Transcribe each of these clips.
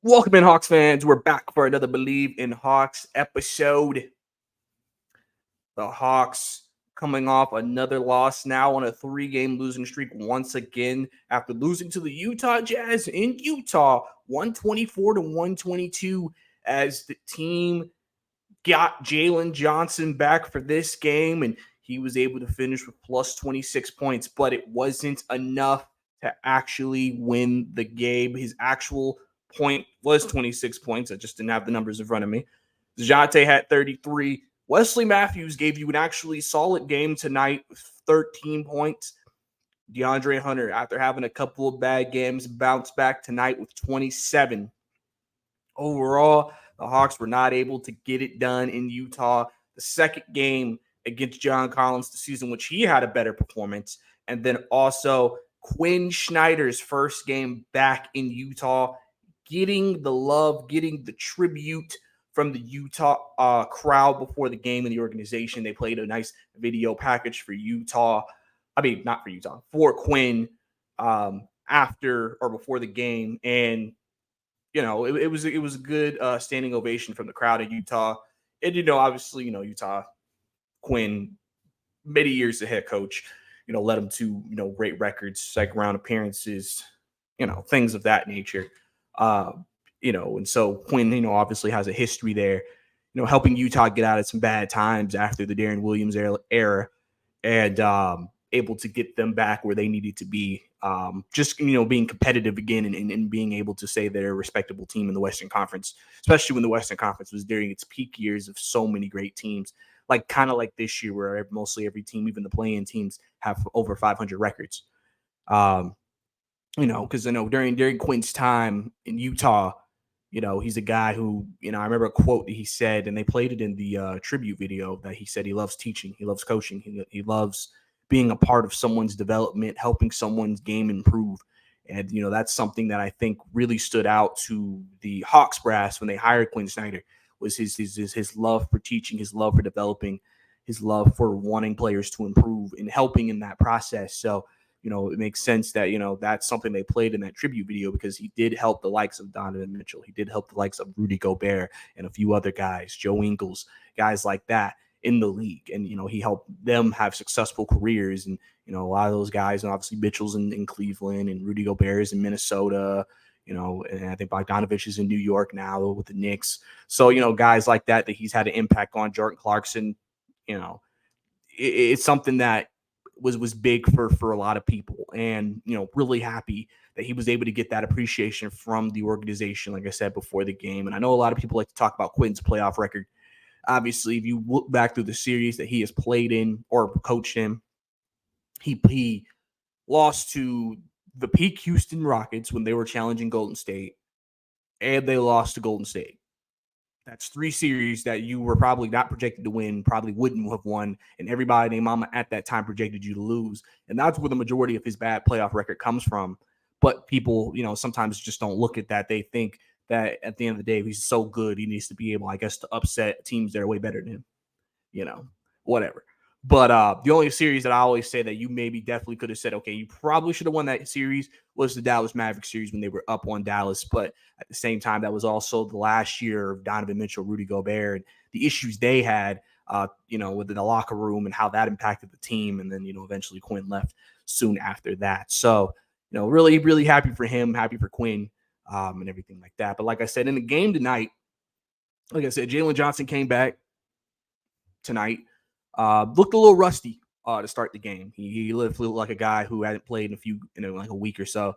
Welcome in, Hawks fans. We're back for another Bleav in Hawks episode. The Hawks coming off another loss now on a 3-game losing streak once again after losing to the Utah Jazz in Utah 124-122 as the team got Jalen Johnson back for this game and he was able to finish with plus 26 points, but it wasn't enough to actually win the game. His actual point was 26 points. I just didn't have the numbers in front of me. DeJounte had 33. Wesley Matthews gave you an actually solid game tonight with 13 points. DeAndre Hunter, after having a couple of bad games, bounced back tonight with 27. Overall, the Hawks were not able to get it done in Utah. The second game against John Collins this season, which he had a better performance. And then also Quin Snyder's first game back in Utah, getting the love, getting the tribute from the Utah crowd before the game in the organization. They played a nice video package for Utah. I mean, not for Utah, for Quin after or before the game. And you know, it was a good standing ovation from the crowd in Utah. And, obviously, Utah, Quin, many years the head coach, led him to, great records, second round appearances, things of that nature. And so Quin, obviously has a history there, helping Utah get out of some bad times after the Darren Williams era and able to get them back where they needed to be. Just, being competitive again and being able to say they're a respectable team in the Western Conference, especially when the Western Conference was during its peak years of so many great teams, kind of like this year where mostly every team, even the play-in teams, have over 500 records. Because I know during Quin's time in Utah, he's a guy who, I remember a quote that he said, and they played it in the tribute video, that he said he loves teaching, he loves coaching, he loves being a part of someone's development, helping someone's game improve. And, that's something that I think really stood out to the Hawks brass when they hired Quin Snyder, was his love for teaching, his love for developing, his love for wanting players to improve and helping in that process. So, it makes sense that, that's something they played in that tribute video, because he did help the likes of Donovan Mitchell. He did help the likes of Rudy Gobert and a few other guys, Joe Ingles, guys like that in the league. And, he helped them have successful careers. And, a lot of those guys, and obviously Mitchell's in Cleveland and Rudy Gobert is in Minnesota, and I think Bogdanovich is in New York now with the Knicks. So, guys like that he's had an impact on. Jordan Clarkson, it's something that was big for a lot of people, and really happy that he was able to get that appreciation from the organization, like I said before the game. And I know a lot of people like to talk about Quin's playoff record. Obviously, if you look back through the series that he has played in or coached in, he lost to the peak Houston Rockets when they were challenging Golden State, and they lost to Golden State. That's 3 series that you were probably not projected to win, probably wouldn't have won, and everybody named Mama at that time projected you to lose. And that's where the majority of his bad playoff record comes from. But people, sometimes just don't look at that. They think that at the end of the day, he's so good, he needs to be able, I guess, to upset teams that are way better than him, whatever. But the only series that I always say that you maybe definitely could have said, okay, you probably should have won that series, was the Dallas Mavericks series when they were up on Dallas. But at the same time, that was also the last year of Donovan Mitchell, Rudy Gobert, and the issues they had, within the locker room and how that impacted the team. And then, eventually Quin left soon after that. So, really, really happy for him, happy for Quin, and everything like that. But like I said, in the game tonight, like I said, Jalen Johnson came back tonight. Looked a little rusty to start the game. He looked like a guy who hadn't played in like a week or so,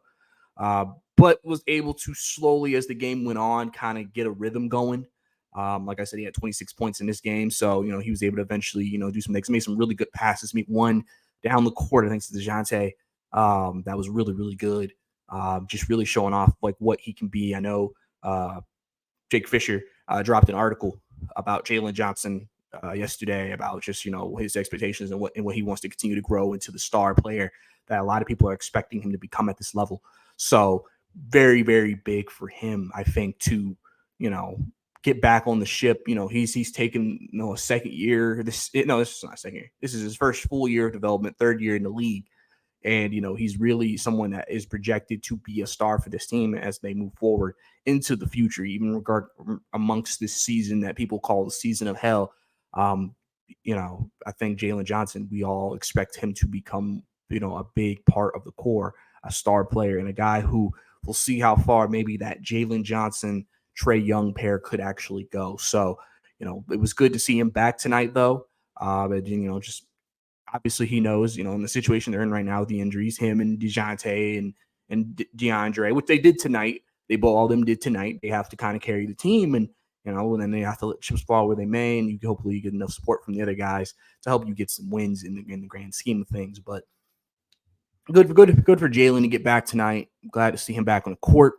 but was able to slowly, as the game went on, kind of get a rhythm going. Like I said, he had 26 points in this game, so he was able to eventually do some things. Made some really good passes. Made one down the court, thanks to DeJounte. That was really, really good. Just really showing off like what he can be. I know Jake Fisher dropped an article about Jalen Johnson yesterday about just his expectations and what he wants to continue to grow into the star player that a lot of people are expecting him to become at this level. So very, very big for him, I think, to get back on the ship. He's taken a second year. This is not a second year. This is his first full year of development, third year in the league. And, he's really someone that is projected to be a star for this team as they move forward into the future, even amongst this season that people call the season of hell. Um, I think Jalen Johnson, we all expect him to become, a big part of the core, a star player, and a guy who we'll see how far maybe that Jalen Johnson, Trae Young pair could actually go. So, it was good to see him back tonight, though. But, just obviously he knows, in the situation they're in right now, the injuries, him and DeJounte and DeAndre, which they did tonight. All of them did tonight. They have to kind of carry the team, and and then they have to let chips fall where they may, and you hopefully get enough support from the other guys to help you get some wins in the grand scheme of things. But good for Jalen to get back tonight. I'm glad to see him back on the court.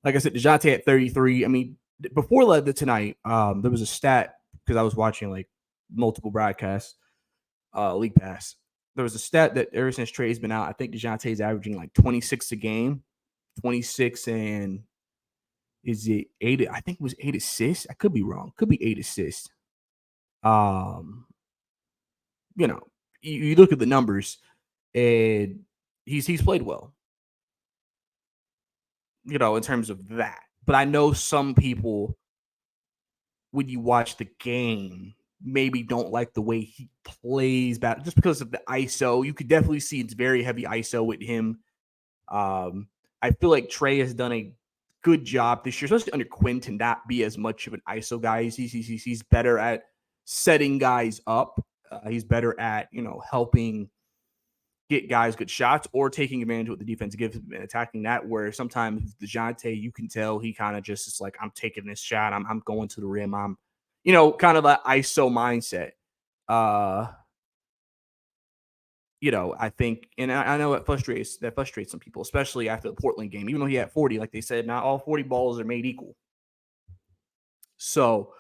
Like I said, DeJounte at 33. I mean, before tonight, there was a stat because I was watching like multiple broadcasts, League Pass. There was a stat that ever since Trae's been out, I think DeJounte's averaging like 26 a game, 26 and is it 8? I think it was 8 assists. I could be wrong. Could be 8 assists. Um, you know, you look at the numbers and he's played well, in terms of that. But I know some people, when you watch the game, maybe don't like the way he plays back just because of the ISO. You could definitely see it's very heavy ISO with him. I feel like Trae has done a good job this year, especially under Quin, to not be as much of an ISO guy. He's better at setting guys up. He's better at, helping get guys good shots or taking advantage of what the defense gives and attacking that, where sometimes DeJounte, you can tell he kind of just is like, I'm taking this shot. I'm going to the rim. I'm, kind of that ISO mindset. I think, and I know it frustrates some people, especially after the Portland game, even though he had 40, like they said, not all 40 balls are made equal. So,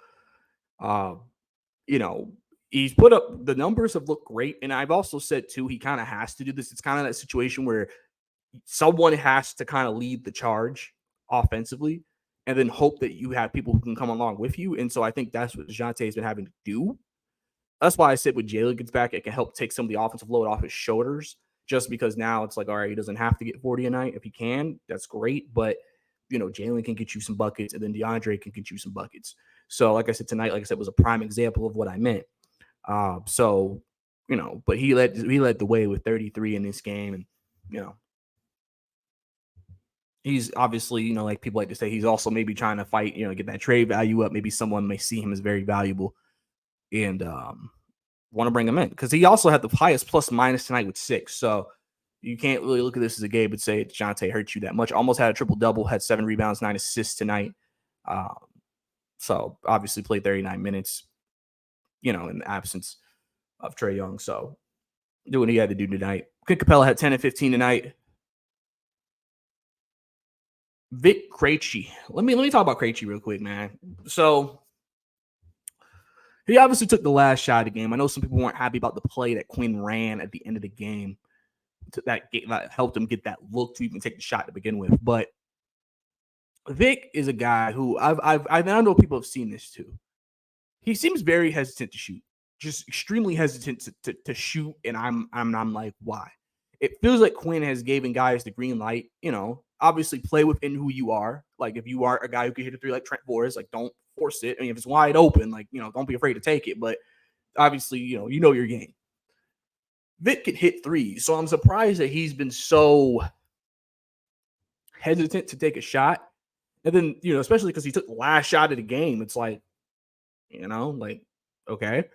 he's put up, the numbers have looked great. And I've also said too, he kind of has to do this. It's kind of that situation where someone has to kind of lead the charge offensively and then hope that you have people who can come along with you. And so I think that's what DeJounte has been having to do. That's why I said when Jalen gets back, it can help take some of the offensive load off his shoulders, just because now it's like, all right, he doesn't have to get 40 a night. If he can, that's great. But, Jalen can get you some buckets, and then DeAndre can get you some buckets. So, like I said, tonight, was a prime example of what I meant. But he led the way with 33 in this game. And, he's obviously, like people like to say, he's also maybe trying to fight, get that trade value up. Maybe someone may see him as very valuable and want to bring him in, because he also had the highest plus minus tonight with 6. So you can't really look at this as a game and say DeJounte hurt you that much. Almost had a triple double, had 7 rebounds, 9 assists tonight. So obviously played 39 minutes, in the absence of Trae Young. So do what he had to do tonight. Clint Capella had 10 and 15 tonight. Vic Krejci. Let me talk about Krejci real quick, man. So he obviously took the last shot of the game. I know some people weren't happy about the play that Quin ran at the end of the game that helped him get that look to even take the shot to begin with. But Vic is a guy who I know people have seen this too. He seems very hesitant to shoot, just extremely hesitant to shoot, and I'm like, why? It feels like Quin has given guys the green light. Obviously play within who you are. Like if you are a guy who can hit a 3 like Trent Forrest, like don't force it. I mean, if it's wide open, like don't be afraid to take it. But obviously, you know your game. Vic can hit 3s, so I'm surprised that he's been so hesitant to take a shot. And then, especially because he took the last shot of the game, it's like, okay.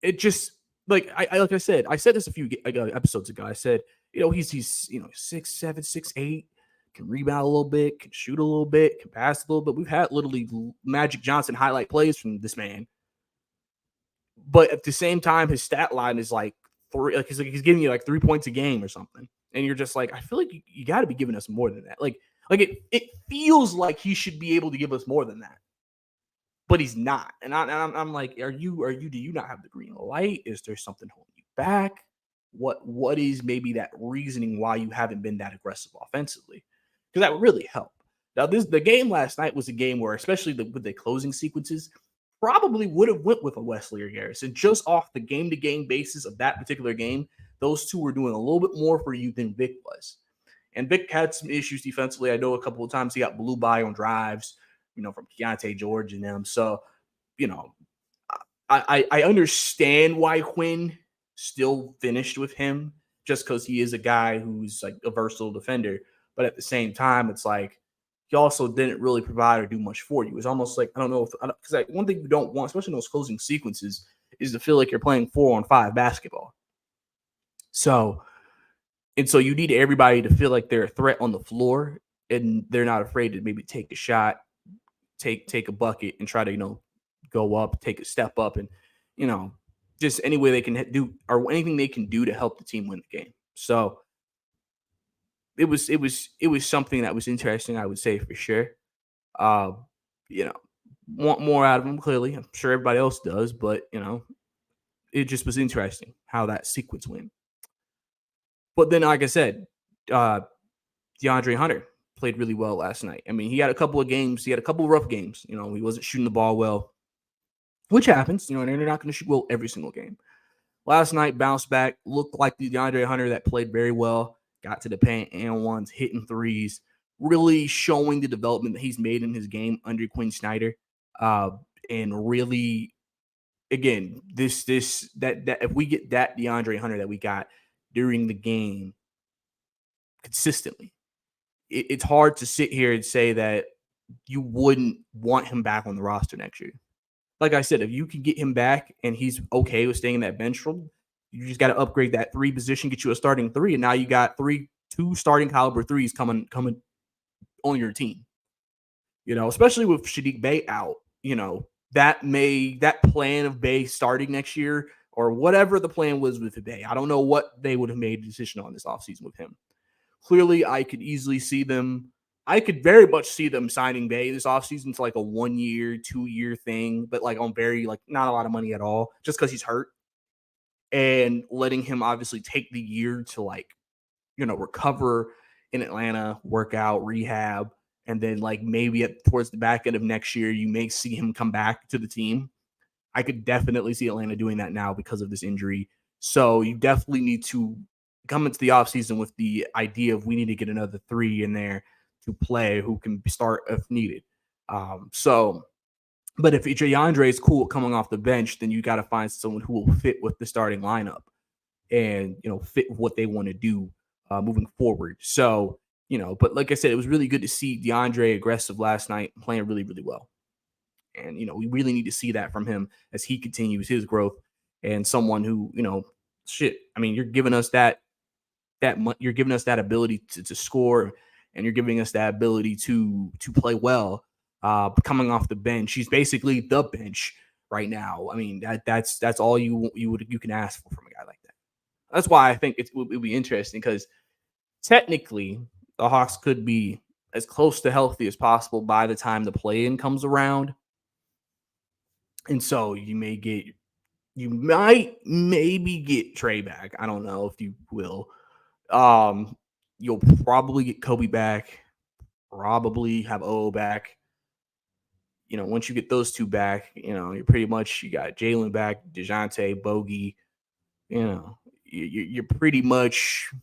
It just like I said this a few episodes ago. I said, he's 6'7", 6'8", can rebound a little bit, can shoot a little bit, can pass a little bit. We've had literally Magic Johnson highlight plays from this man. But at the same time, his stat line is like 3, like he's giving you like 3 points a game or something. And you're just like, I feel like you got to be giving us more than that. Like it feels like he should be able to give us more than that. But he's not. And I'm like, do you not have the green light? Is there something holding you back? What is maybe that reasoning why you haven't been that aggressive offensively? Because that would really help. Now, the game last night was a game where, especially with the closing sequences, probably would have went with a Wesley or Garrison just off the game-to-game basis of that particular game. those two were doing a little bit more for you than Vic was. And Vic had some issues defensively. I know a couple of times he got blew by on drives, from Keontae George and them. So, you know, I understand why Quin still finished with him, just because he is a guy who's like a versatile defender. But at the same time, it's like he also didn't really provide or do much for you. It's almost like, I don't know if, because like, one thing you don't want, especially in those closing sequences, is to feel like you're playing 4-on-5 basketball. So you need everybody to feel like they're a threat on the floor, and they're not afraid to maybe take a shot, take a bucket, and try to go up, take a step up, and just any way they can do or anything they can do to help the team win the game. So it was something that was interesting, I would say, for sure. Uh, want more out of him, clearly. I'm sure everybody else does, but it just was interesting how that sequence went. But then, like I said, DeAndre Hunter played really well last night. I mean, he had a couple of games. He had a couple of rough games. He wasn't shooting the ball well, which happens. And they're not going to shoot well every single game. Last night, bounced back, looked like the DeAndre Hunter that played very well, got to the paint and ones, hitting threes, really showing the development that he's made in his game under Quin Snyder. And really, again, that if we get that DeAndre Hunter that we got during the game consistently, it's hard to sit here and say that you wouldn't want him back on the roster next year. Like I said, if you can get him back and he's okay with staying in that bench role, you just got to upgrade that 3 position, get you a starting 3, and now you got 2 starting caliber 3s coming on your team. Especially with Saddiq Bey out, that plan of Bey starting next year, or whatever the plan was with Bey, I don't know what they would have made a decision on this offseason with him. Clearly, I could very much see them signing Bey this offseason to like a 1-year, 2-year thing, but like on very not a lot of money at all, just because he's hurt, and letting him obviously take the year to recover in Atlanta, work out, rehab, and then maybe towards the back end of next year, you may see him come back to the team. I could definitely see Atlanta doing that now because of this injury. So you definitely need to come into the offseason with the idea of we need to get another 3 in there to play who can start if needed. But if DeAndre is cool coming off the bench, then you got to find someone who will fit with the starting lineup and, fit what they want to do moving forward. So, but like I said, it was really good to see DeAndre aggressive last night, playing really, really well. And, we really need to see that from him as he continues his growth, and someone who, you're giving us you're giving us that ability to score, and you're giving us that ability to play well. Coming off the bench, he's basically the bench right now. I mean, that's all you can ask for from a guy like that. That's why I think it would be interesting, because technically the Hawks could be as close to healthy as possible by the time the play-in comes around. And so you might maybe get Trey back. I don't know if you will. You'll probably get Kobe back, probably have O back. Once you get those 2 back, you got Jalen back, DeJounte, Bogey. You're pretty much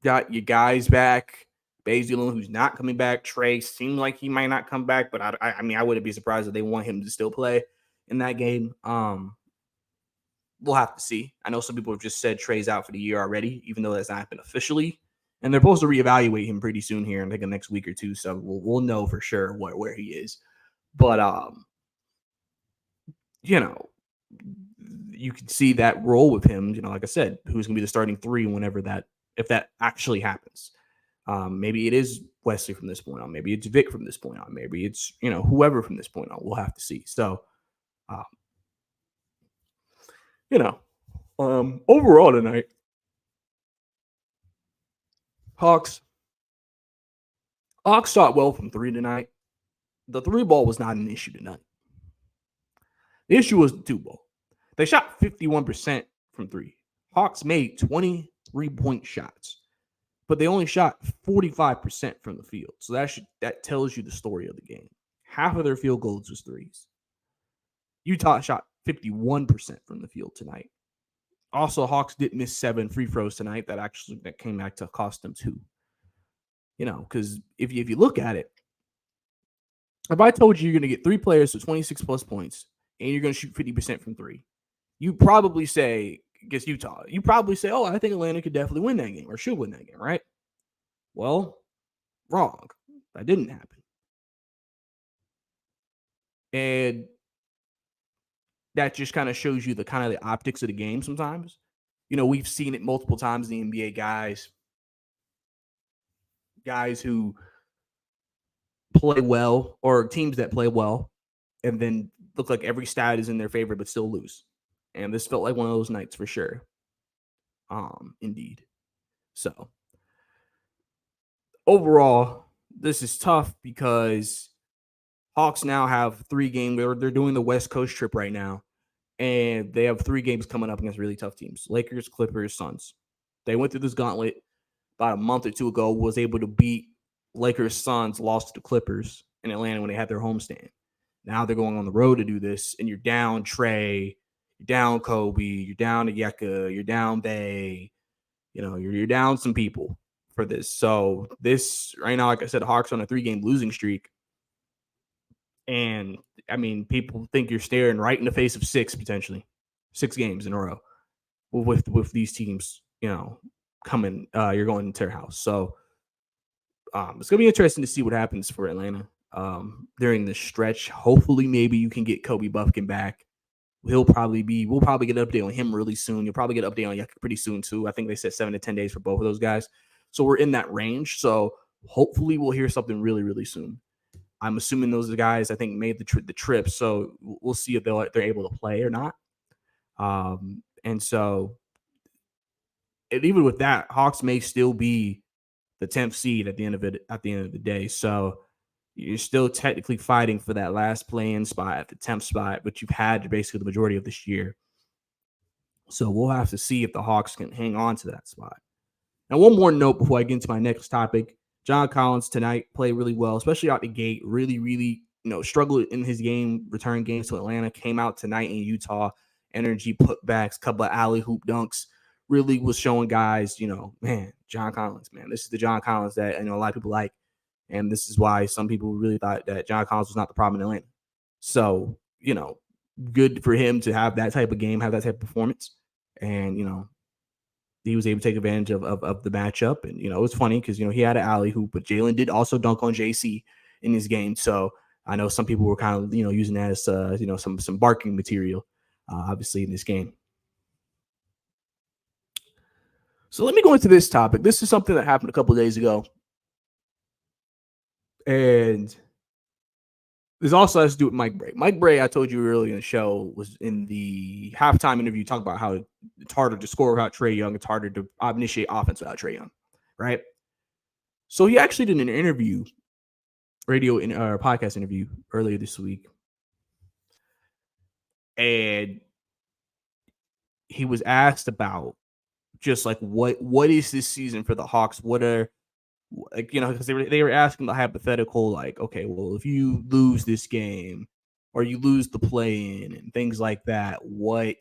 got your guys back. Bazilon, who's not coming back. Trey seems like he might not come back, but I wouldn't be surprised if they want him to still play in that game. We'll have to see. I know some people have just said Trey's out for the year already, even though that's not happened officially. And they're supposed to reevaluate him pretty soon here in the next week or 2. So we'll know for sure where he is. But you can see that role with him. Like I said, who's going to be the starting 3 if that actually happens. Maybe it is Wesley from this point on. Maybe it's Vic from this point on. Maybe it's whoever from this point on. We'll have to see. So, overall tonight, Hawks shot well from 3 tonight. The 3 ball was not an issue tonight. The issue was the 2 ball. They shot 51% from 3. Hawks made 23-point shots, but they only shot 45% from the field. So that tells you the story of the game. Half of their field goals was 3s. Utah shot 51% from the field tonight. Also, Hawks did miss 7 free throws tonight. That came back to cost them 2. Because if you look at it, if I told you you're going to get 3 players with 26 plus points and you're going to shoot 50% from 3, you probably say against Utah, you probably say, oh, I think Atlanta could definitely win that game or should win that game, right? Well, wrong. That didn't happen. And that just kind of shows you the optics of the game sometimes. We've seen it multiple times in the NBA, guys who play well or teams that play well and then look like every stat is in their favor but still lose. And this felt like one of those nights for sure. Indeed. So overall, this is tough because Hawks now have 3 games. They're doing the West Coast trip right now, and they have 3 games coming up against really tough teams: Lakers, Clippers, Suns. They went through this gauntlet about a month or 2 ago, was able to beat Lakers, Suns, lost to the Clippers in Atlanta when they had their homestand. Now they're going on the road to do this, and you're down Trey, you're down Kobe, you're down Onyeka, you're down Bay. You're down some people for this. So this right now, like I said, Hawks on a 3-game losing streak. And I mean, people think you're staring right in the face of 6 potentially, 6 games in a row with these teams, coming. You're going into their house. So it's gonna be interesting to see what happens for Atlanta during this stretch. Hopefully, maybe you can get Kobe Buffkin back. We'll probably get an update on him really soon. You'll probably get an update on Yucca pretty soon too. I think they said 7 to 10 days for both of those guys. So we're in that range. So hopefully we'll hear something really, really soon. I'm assuming those guys, I think, made the trip. So we'll see if they're able to play or not. And even with that, Hawks may still be the 10th seed at the end of the day. So you're still technically fighting for that last play-in spot at the 10th spot, but you've had basically the majority of this year. So we'll have to see if the Hawks can hang on to that spot. Now, one more note before I get into my next topic. John Collins tonight played really well, especially out the gate. Really, really, struggled in his return games to Atlanta. Came out tonight in Utah, energy putbacks, couple of alley hoop dunks. Really was showing guys, man, John Collins, man, this is the John Collins that a lot of people like. And this is why some people really thought that John Collins was not the problem in Atlanta. So, good for him to have that type of game, have that type of performance. And, he was able to take advantage of the matchup. And, it was funny because, he had an alley hoop, but Jalen did also dunk on JC in his game. So I know some people were kind of, using that as, some barking material, obviously, in this game. So let me go into this topic. This is something that happened a couple of days ago. And this also has to do with Mike Brey. Mike Brey, I told you earlier in the show, was in the halftime interview talking about how it's harder to score without Trae Young. It's harder to initiate offense without Trae Young, right? So he actually did an interview, podcast interview earlier this week. And he was asked about just like what is this season for the Hawks? What are because they were asking the hypothetical, like, okay, well, if you lose this game or you lose the play-in and things like that, what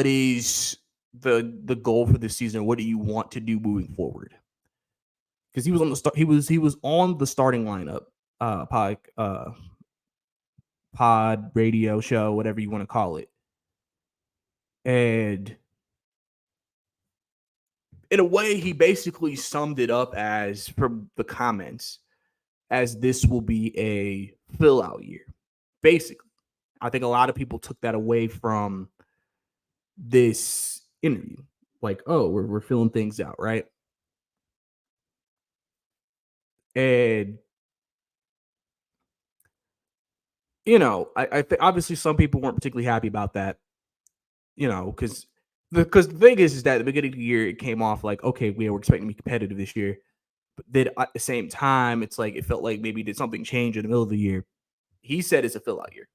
is the goal for this season? What do you want to do moving forward? Because he was on the he was on the starting lineup, pod radio show, whatever you want to call it, and in a way, he basically summed it up as, from the comments, as this will be a fill-out year. Basically, I think a lot of people took that away from this interview. Like, oh, we're filling things out, right? And, I think obviously some people weren't particularly happy about that, because the thing is that at the beginning of the year, it came off like, okay, we're expecting to be competitive this year. But then at the same time, it's like it felt like maybe did something change in the middle of the year. He said it's a fill-out year.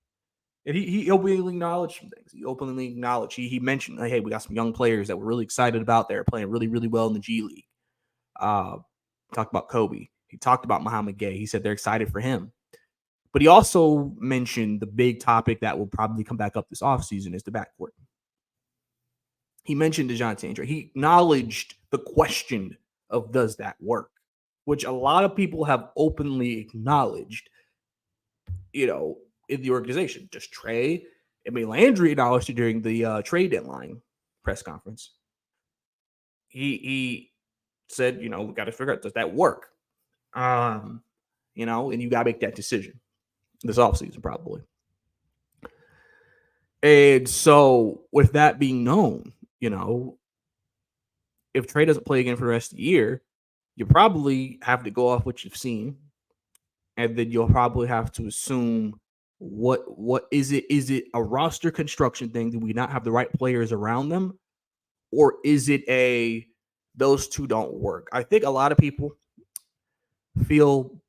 And he openly acknowledged some things. He mentioned, like, hey, we got some young players that we're really excited about. They're playing really, really well in the G League. Talked about Kobe. He talked about Muhammad Gay. He said they're excited for him. But he also mentioned the big topic that will probably come back up this offseason is the backcourt. He mentioned DeJounte and Dre. He acknowledged the question of does that work, which a lot of people have openly acknowledged, in the organization. Just Trey. I mean, Landry acknowledged it during the trade deadline press conference. He said, we got to figure out, does that work? And you got to make that decision this offseason probably. And so with that being known, if Trey doesn't play again for the rest of the year, you probably have to go off what you've seen. And then you'll probably have to assume what is it? Is it a roster construction thing? Do we not have the right players around them? Or is it those two don't work? I think a lot of people feel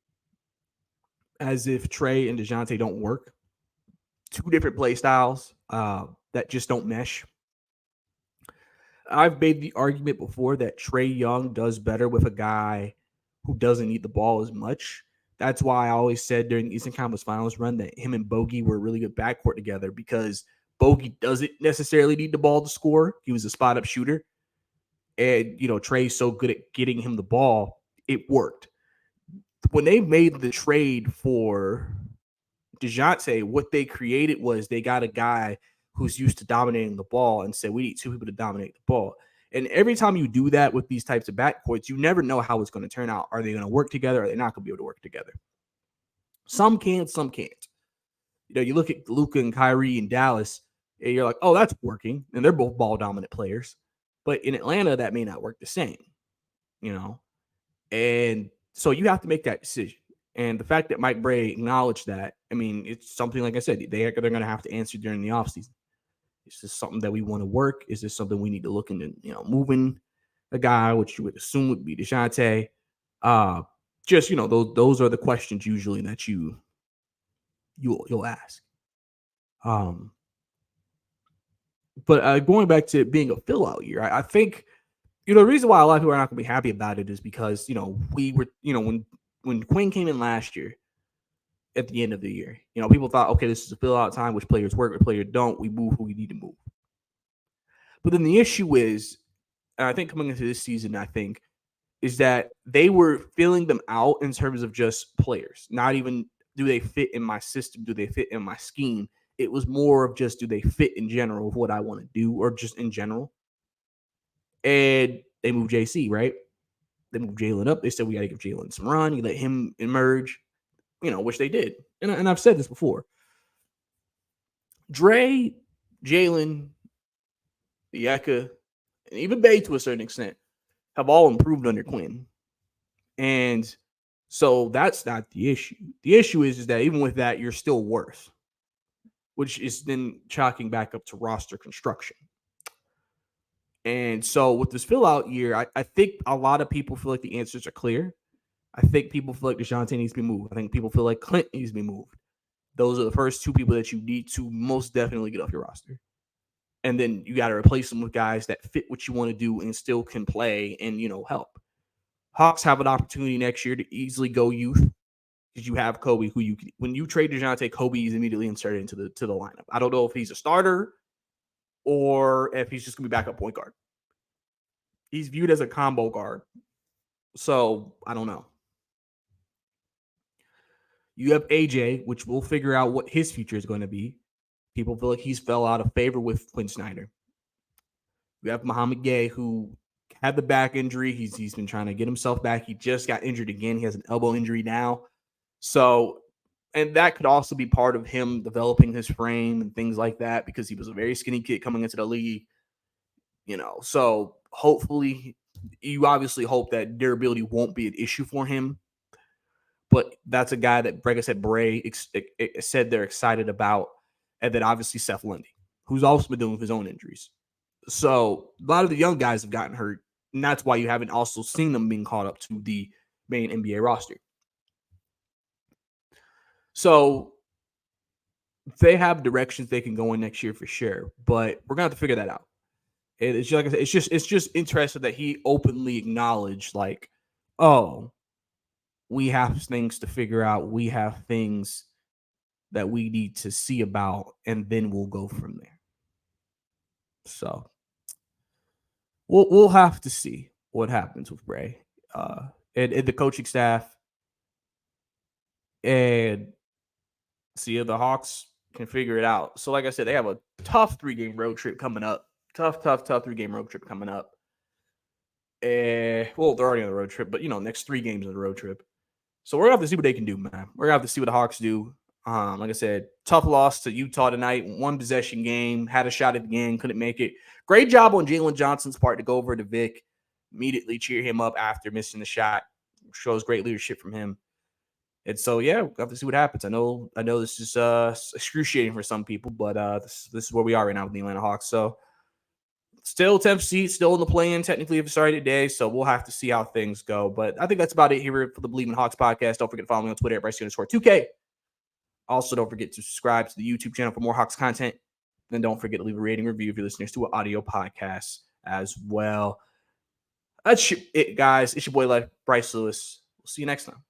as if Trey and DeJounte don't work. Two different play styles that just don't mesh. I've made the argument before that Trey Young does better with a guy who doesn't need the ball as much. That's why I always said during the Eastern Conference Finals run that him and Bogey were a really good backcourt together, because Bogey doesn't necessarily need the ball to score. He was a spot-up shooter. And, Trey's so good at getting him the ball, it worked. When they made the trade for DeJounte, what they created was they got a guy who's used to dominating the ball and said, we need two people to dominate the ball. And every time you do that with these types of backcourts, you never know how it's going to turn out. Are they going to work together? Are they not going to be able to work together? Some can, some can't. You look at Luka and Kyrie in Dallas, and you're like, oh, that's working. And they're both ball dominant players. But in Atlanta, that may not work the same, And so you have to make that decision. And the fact that Mike Brey acknowledged that, I mean, it's something, like I said, they're going to have to answer during the offseason. Is this something that we want to work? Is this something we need to look into, moving a guy, which you would assume would be DeJounte? Those are the questions usually that you'll ask. But going back to it being a fill out year, I think, the reason why a lot of people are not going to be happy about it is because, we were, when Quin came in last year at the end of the year, people thought, okay, this is a fill out time, which players work, which players don't. We move who we need to move. But then the issue is, and I think coming into this season, is that they were filling them out in terms of just players, not even do they fit in my system, do they fit in my scheme. It was more of just, do they fit in general of what I want to do, or just in general. And they moved JC, right? They moved Jalen up. They said, we got to give Jalen some run. You let him emerge, which they did. And I've said this before. Dre, Jalen, Yeka, and even Bay to a certain extent have all improved under Quin. And so that's not the issue. The issue is that even with that, you're still worse, which is then chalking back up to roster construction. And so with this fill out year, I think a lot of people feel like the answers are clear. I think people feel like DeJounte needs to be moved. I think people feel like Clint needs to be moved. Those are the first two people that you need to most definitely get off your roster. And then you got to replace them with guys that fit what you want to do and still can play and, help. Hawks have an opportunity next year to easily go youth, because you have Kobe, who when you trade DeJounte, Kobe is immediately inserted into the lineup. I don't know if he's a starter or if he's just going to be backup point guard. He's viewed as a combo guard. So I don't know. You have AJ, which we'll figure out what his future is going to be. People feel like he's fell out of favor with Quin Snyder. You have Muhammad Gay, who had the back injury. He's been trying to get himself back. He just got injured again. He has an elbow injury now. So, and that could also be part of him developing his frame and things like that, because he was a very skinny kid coming into the league. So hopefully, you obviously hope that durability won't be an issue for him. But that's a guy that, like I said, Brey said they're excited about. And then obviously Seth Lundy, who's also been dealing with his own injuries. So a lot of the young guys have gotten hurt. And that's why you haven't also seen them being called up to the main NBA roster. So they have directions they can go in next year for sure. But we're going to have to figure that out. It's just, like I said, it's just interesting that he openly acknowledged, like, oh, we have things to figure out. We have things that we need to see about, and then we'll go from there. So we'll have to see what happens with Brey and the coaching staff, and see if the Hawks can figure it out. So, like I said, they have a tough 3-game road trip coming up. Tough 3-game road trip coming up. Well, they're already on the road trip, but next 3 games on the road trip. So we're gonna have to see what they can do, man. We're gonna have to see what the Hawks do. Like I said, tough loss to Utah tonight. 1 possession game, had a shot at the game, couldn't make it. Great job on Jalen Johnson's part to go over to Vic, immediately cheer him up after missing the shot. Shows great leadership from him. And so, yeah, we'll have to see what happens. I know this is excruciating for some people, but this is where we are right now with the Atlanta Hawks. So still 10th seed, still in the play-in, technically, if it started today. So we'll have to see how things go. But I think that's about it here for the Bleav in Hawks podcast. Don't forget to follow me on Twitter at Brey_2K. Also, don't forget to subscribe to the YouTube channel for more Hawks content. And don't forget to leave a rating review if you're listeners to an audio podcast as well. That's it, guys. It's your boy, Bryce Lewis. We'll see you next time.